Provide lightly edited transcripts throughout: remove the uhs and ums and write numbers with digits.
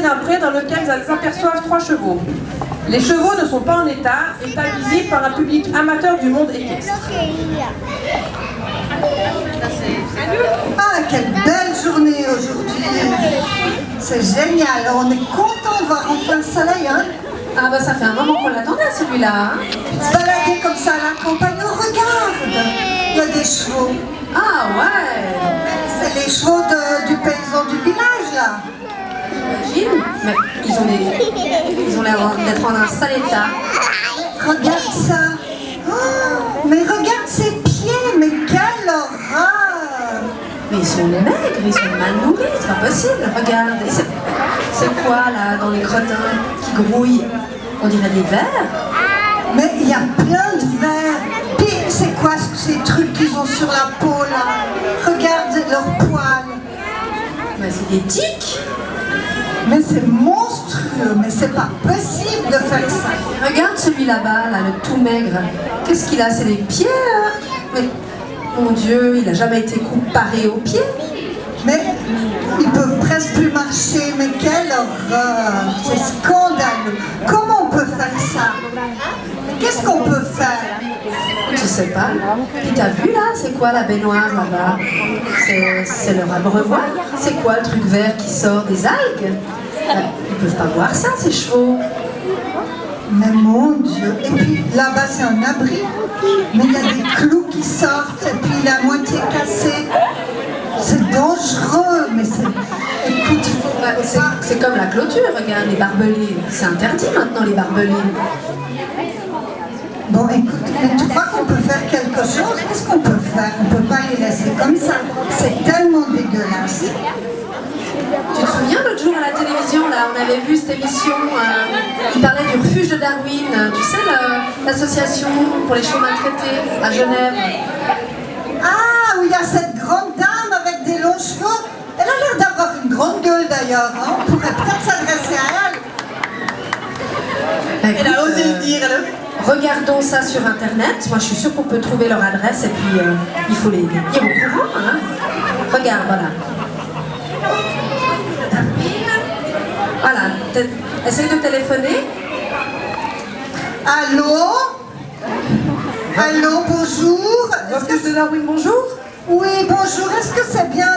l'entrée d'un pré dans lequel elles aperçoivent 3 chevaux. Les chevaux ne sont pas en état visible par un public amateur du monde équestre. Ah, quelle belle journée aujourd'hui! C'est génial, on est content de voir enfin le soleil, hein? Ah bah ça fait un moment qu'on l'attendait celui-là. Hein. Se balader comme ça à la campagne, oh regarde! Il y a des chevaux. Ah ouais! C'est les chevaux du paysan du village là. J'imagine. Mais ils ont l'air d'être en un sale état. Regarde ça! Oh, mais regarde ses pieds, mais quelle horreur! Mais ils sont maigres, ils sont mal nourris, c'est pas possible. Regarde, c'est quoi là dans les crottins qui grouillent? On dirait des vers. Mais il y a plein de vers. Puis c'est quoi ces trucs qu'ils ont sur la peau là? Regarde leurs poils. Mais c'est des tiques. Mais c'est monstrueux, mais c'est pas possible de faire ça. Regarde celui là-bas, là, le tout maigre. Qu'est-ce qu'il a? C'est des pieds hein? Mais mon Dieu, il n'a jamais été comparé aux pieds. Mais ils peuvent presque plus marcher, mais quelle horreur! C'est scandaleux! Comment on peut faire ça? Qu'est-ce qu'on peut faire? Je sais pas. Puis t'as vu là, c'est quoi la baignoire là-bas? C'est leur abreuvoir. C'est quoi le truc vert qui sort des algues? Ils peuvent pas boire ça, ces chevaux. Mais mon Dieu! Et puis là-bas c'est un abri, mais il y a des clous qui sortent, et puis la moitié cassée. C'est dangereux, mais c'est... Écoute, il faut... C'est comme la clôture, regarde, les barbelés. C'est interdit maintenant, les barbelés. Bon, écoute, mais tu crois qu'on peut faire quelque chose? Qu'est-ce qu'on peut faire? On peut pas les laisser comme ça. C'est tellement dégueulasse. Tu te souviens l'autre jour à la télévision, là, on avait vu cette émission, il parlait du refuge de Darwin, tu sais, l'association pour les chevaux maltraités à Genève. Ah, où il y a cette grande dame avec des longs cheveux. Elle a l'air d'avoir une grande gueule d'ailleurs, hein? On pourrait peut-être s'adresser à elle. Elle a osé le dire. Regardons ça sur internet, moi je suis sûre qu'on peut trouver leur adresse et puis il faut les dire au courant. Hein? Regarde, voilà. Voilà, essaye de téléphoner. Allô? Allô, bonjour. Refuge de Darwin, bonjour. Oui, bonjour. Est-ce que c'est bien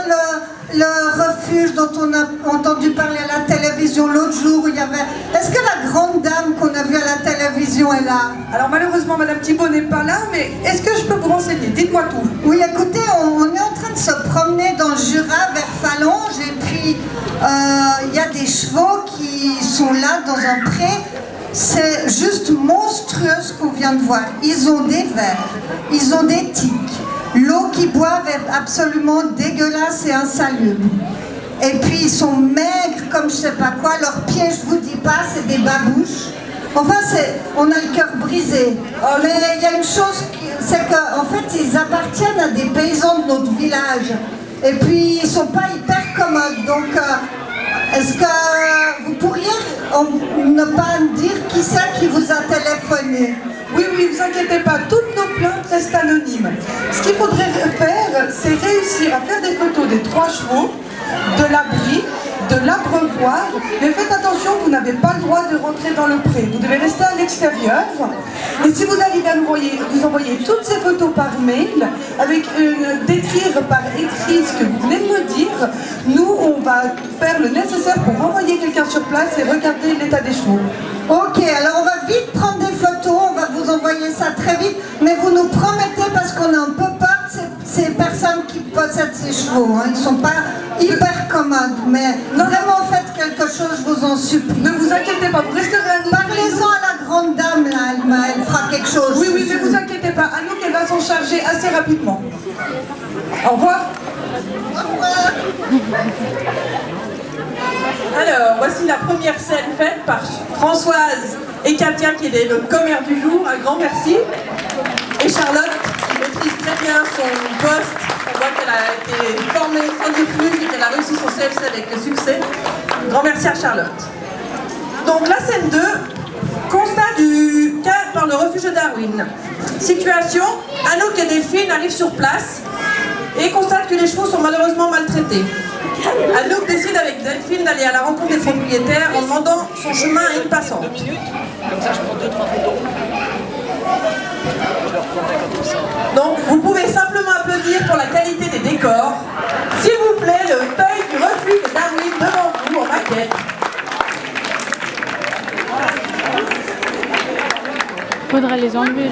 le refuge dont on a entendu parler à la télévision l'autre jour où il y avait... Est-ce que la grande dame qu'on a vue à la télévision est là? Alors malheureusement, Madame Thibault n'est pas là, mais est-ce que je peux vous renseigner? Dites-moi tout. Oui, écoutez, on est en train de se promener dans le Jura vers Phalange et puis il y a des chevaux qui sont là dans un pré. C'est juste monstrueux ce qu'on vient de voir. Ils ont des vers, ils ont des tiques. L'eau qu'ils boivent est absolument dégueulasse et insalubre. Et puis ils sont maigres comme je sais pas quoi. Leurs pieds, je vous dis pas, c'est des babouches. Enfin, on a le cœur brisé. Mais il y a une chose, c'est qu'en fait, ils appartiennent à des paysans de notre village. Et puis, ils sont pas hyper commodes. Donc, est-ce que vous pourriez ne pas me dire qui c'est qui vous a téléphoné? Oui, oui, ne vous inquiétez pas, toutes nos plaintes restent anonymes. Ce qu'il faudrait faire, c'est réussir à faire des photos des 3 chevaux, de l'abri, de l'abreuvoir, mais faites attention, vous n'avez pas le droit de rentrer dans le pré. Vous devez rester à l'extérieur. Et si vous arrivez à nous envoyer toutes ces photos par mail, avec décrire par écrit ce que vous venez de me dire, nous, on va faire le nécessaire pour renvoyer quelqu'un sur place et regarder l'état des chevaux. Ok, alors on va vite prendre des photos, on va vous envoyer ça très vite, mais vous nous promettez, parce qu'on a un peu peur de ces personnes qui possèdent ces chevaux, hein. Ils ne sont pas hyper commodes, mais vraiment faites quelque chose, je vous en supplie. Ne vous inquiétez pas, vous resterez à nous. Parlez-en à la grande dame, là, elle fera quelque chose. Oui, oui, ne vous inquiétez pas, Anouk, elle va s'en charger assez rapidement. Au revoir. Alors, voici la première scène faite par Françoise et Katia, qui est le commère du jour. Un grand merci. Et Charlotte, qui maîtrise très bien son poste. On voit qu'elle a été formée au centrifuge et qu'elle a réussi son CFC avec succès. Un grand merci à Charlotte. Donc, la scène 2, constat du cas par le refuge de Darwin. Situation, Anouk et Delphine arrivent sur place et constatent que les chevaux sont malheureusement maltraités. Anouk décide avec Delphine d'aller à la rencontre des propriétaires en demandant son chemin à une passante. Donc, vous pouvez simplement applaudir pour la qualité des décors. S'il vous plaît, le feuille du refuge de Darwin devant vous en maquette. Faudra les enlever.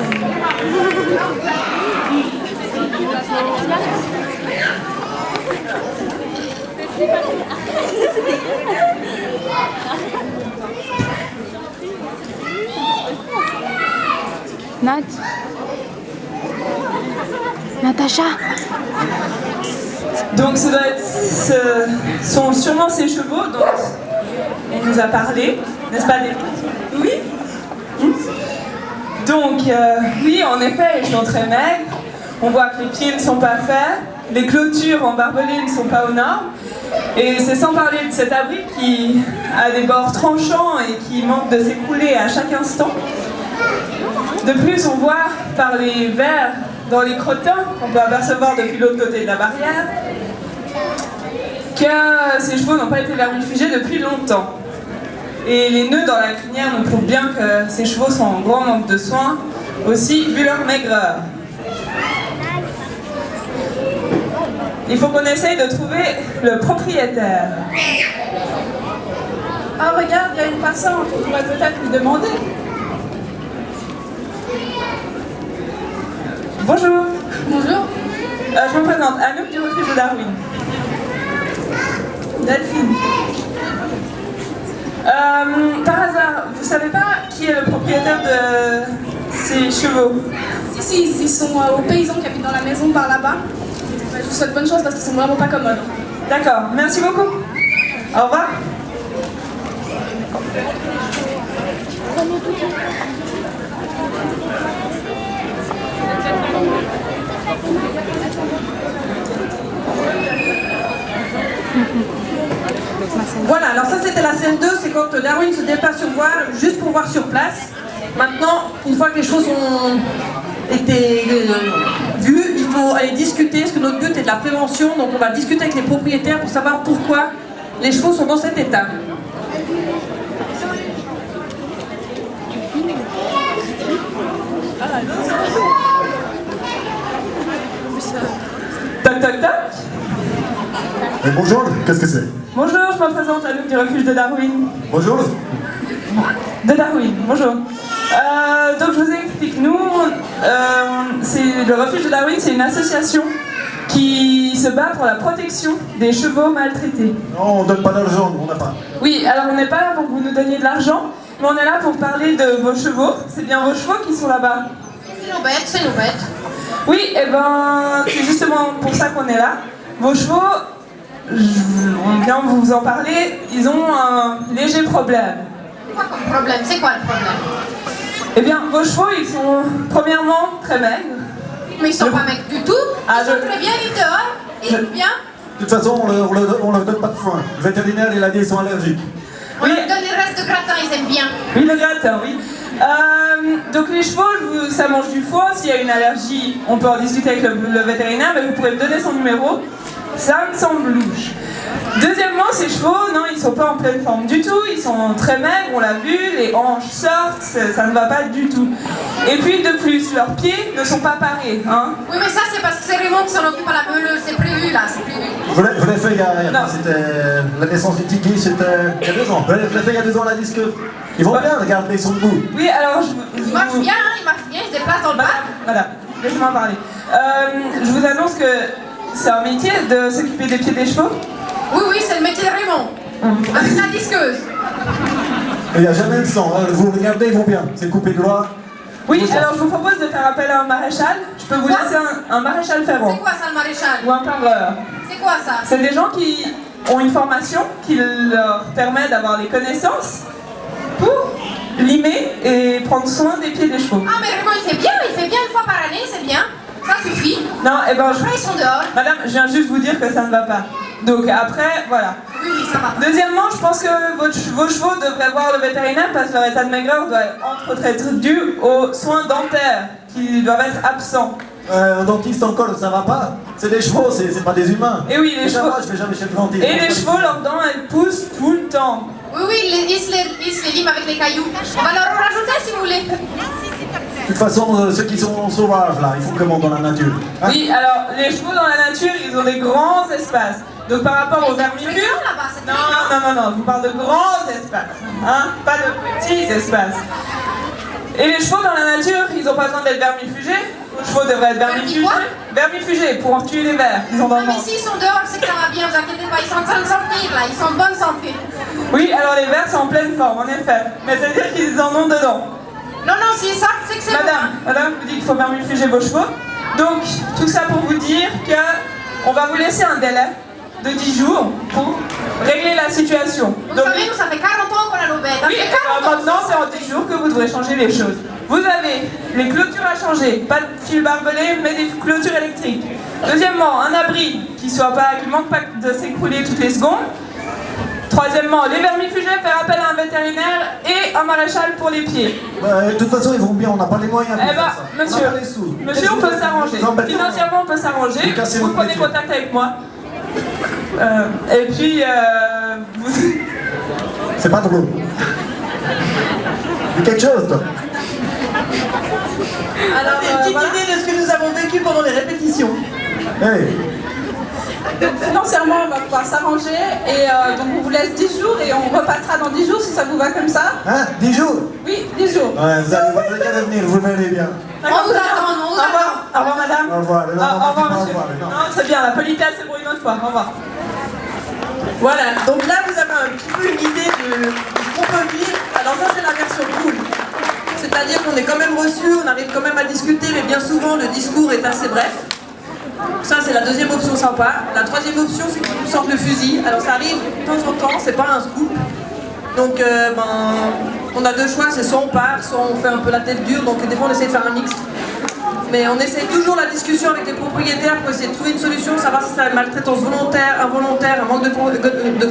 Nat. Natacha. Donc ça doit être, sont sûrement ses chevaux dont on nous a parlé, n'est-ce pas Delphine? Oui. Donc oui, en effet, ils sont très maigres. On voit que les pieds ne sont pas faits, les clôtures en barbelés ne sont pas aux normes. Et c'est sans parler de cet abri qui a des bords tranchants et qui manque de s'écrouler à chaque instant. De plus, on voit par les vers dans les crottins qu'on peut apercevoir depuis l'autre côté de la barrière que ces chevaux n'ont pas été vermifugés depuis longtemps. Et les nœuds dans la crinière nous prouvent bien que ces chevaux sont en grand manque de soins, aussi vu leur maigreur. Il faut qu'on essaye de trouver le propriétaire. Ah regarde, il y a une passante, on pourrait peut-être lui demander. Bonjour. Bonjour. Je me présente, Anouk du refuge de Darwin. Delphine. Par hasard, vous savez pas qui est le propriétaire de ces chevaux? Si, ils sont aux paysans qui habitent dans la maison par là-bas. Je vous souhaite bonne chance parce qu'ils sont vraiment pas commodes. D'accord, merci beaucoup. Au revoir. Voilà, alors ça c'était la scène 2, c'est quand Darwin se déplace sur voile juste pour voir sur place. Maintenant, une fois que les choses ont été vues, il faut aller discuter, parce que notre but est de la prévention, donc on va discuter avec les propriétaires pour savoir pourquoi les chevaux sont dans cet état. Toc toc toc. Bonjour, qu'est-ce que c'est? Bonjour, je me présente Anouk du refuge de Darwin. Bonjour. De Darwin, bonjour. Donc je vous explique, nous, le refuge de Darwin, c'est une association qui se bat pour la protection des chevaux maltraités. Non, on donne pas d'argent, on n'a pas. Oui, alors on n'est pas là pour que vous nous donniez de l'argent, mais on est là pour parler de vos chevaux. C'est bien vos chevaux qui sont là-bas. C'est nos bêtes. Oui, et ben c'est justement pour ça qu'on est là. Vos chevaux, on vient vous en parler, ils ont un léger problème. Quoi comme problème? C'est quoi le problème? Eh bien, vos chevaux, ils sont premièrement très maigres. Mais ils sont pas mecs du tout. Ils sont très bien, ils dehors. Ils sont bien. De toute façon, on leur donne pas de foin. Le vétérinaire, il a dit qu'ils sont allergiques. On leur donne les restes de gratin, ils aiment bien. Oui, le gratin, oui. Donc les chevaux, ça mange du foin. S'il y a une allergie, on peut en discuter avec le vétérinaire, mais vous pourrez me donner son numéro. Ça me semble louche. Deuxièmement, ces chevaux, non, ils sont pas en pleine forme du tout. Ils sont très maigres, on l'a vu, les hanches sortent, ça ne va pas du tout. Et puis de plus, leurs pieds ne sont pas parés. Hein. Oui, mais ça, c'est parce que c'est Raymond qui s'en occupe à la meuleuse. C'est prévu, là, c'est prévu. Je l'ai fait il y a Non. c'était la naissance du Tiki, c'était il y a 2 ans. Je l'ai fait il y a 2 ans, la disque. Ils vont bien, regardez, ils sont debout. Oui, alors Ils marchent bien, hein, ils marchent bien, ils se déplacent dans le parc. Madame, laissez-moi parler. Je vous annonce que c'est un métier de s'occuper des pieds des chevaux. Oui, oui, c'est le métier de Raymond. Avec la disqueuse. Il n'y a jamais de sang, hein. Vous regardez, ils vont bien. C'est coupé de loi. Oui, alors je vous propose de faire appel à un maréchal. Je peux vous Quoi? laisser un maréchal ferrant. C'est quoi ça, le maréchal? Ou un parleur. C'est quoi ça? C'est des gens qui ont une formation qui leur permet d'avoir les connaissances pour limer et prendre soin des pieds des chevaux. Ah, mais Raymond, il fait bien une fois par année, c'est bien. Ça suffit. Non, eh ben, Après, ils sont dehors. Madame, je viens juste vous dire que ça ne va pas. Donc après, voilà. Oui, oui, ça va. Deuxièmement, je pense que vos chevaux devraient voir le vétérinaire parce que leur état de maigreur doit entre autres être dû aux soins dentaires qui doivent être absents. Un dentiste encore, ça va pas. C'est des chevaux, c'est pas des humains. Et oui, les Déjà, chevaux. moi, je vais jamais chez le dentiste. Et les chevaux, leurs dents, elles poussent tout le temps. Oui, oui, ils se les liment avec les cailloux. On va leur en rajouter si vous voulez. De toute façon, ceux qui sont sauvages, là, ils font comment dans la nature, hein? Oui, alors, les chevaux dans la nature, ils ont des grands espaces. Donc par rapport aux vermicures... Non, je vous parle de grands espaces, hein, pas de petits espaces. Et les chevaux dans la nature, ils n'ont pas besoin d'être vermifugés. Les chevaux devraient être vermifugés. Vermifugés pour tuer les vers. Ils ont dans le mais ventre. s'ils sont dehors, c'est que ça va bien, vous inquiétez pas, ils sont en train de sortir là, ils sont en bonne santé. Oui, alors les vers sont en pleine forme, en effet. Mais ça veut dire qu'ils en ont dedans. Non, s'ils sortent, c'est que c'est Madame vous dit qu'il faut vermifuger vos chevaux. Donc, tout ça pour vous dire que on va vous laisser un délai de 10 jours pour régler la situation. Vous Donc, savez, nous, ça fait 40 ans qu'on a nos bêtes. oui, alors maintenant c'est en 10 jours que vous devrez changer les choses. Vous avez les clôtures à changer, pas de fil barbelé, mais des clôtures électriques. Deuxièmement, un abri qui manque pas de s'écrouler toutes les secondes. Troisièmement, les vermifugés, faire appel à un vétérinaire et un maréchal pour les pieds. De toute façon, ils vont bien, on n'a pas les moyens pour Eh ben, faire ça. monsieur, On n'a pas les sous. monsieur, on peut s'arranger. Financièrement, on peut s'arranger. Vous cassez Vous votre prenez métier. contact avec moi. Et puis, vous... C'est pas drôle. Dis quelque chose, toi. Alors, une petite idée de ce que nous avons vécu pendant les répétitions. Hey. Donc financièrement, on va pouvoir s'arranger et donc on vous laisse 10 jours et on repassera dans 10 jours si ça vous va comme ça. Hein? 10 jours? Oui, 10 jours. Ouais, vous allez qu'à venir, vous verrez bien. On vous attend, on vous attend. Au revoir, madame. Au revoir. Non, Au revoir, au monsieur. revoir, non. Non, c'est bien, la politesse, c'est pour une autre fois. Au revoir. Voilà, donc là vous avez un petit peu une idée de ce qu'on peut vivre. Alors ça c'est la version cool. C'est-à-dire qu'on est quand même reçu, on arrive quand même à discuter, mais bien souvent le discours est assez bref. Ça c'est la deuxième option sympa. La troisième option c'est qu'ils nous sortent le fusil. Alors ça arrive de temps en temps, c'est pas un scoop. Donc on a deux choix, c'est soit on part, soit on fait un peu la tête dure, donc des fois on essaie de faire un mix. Mais on essaie toujours la discussion avec les propriétaires pour essayer de trouver une solution, savoir si c'est une maltraitance volontaire, involontaire, un manque de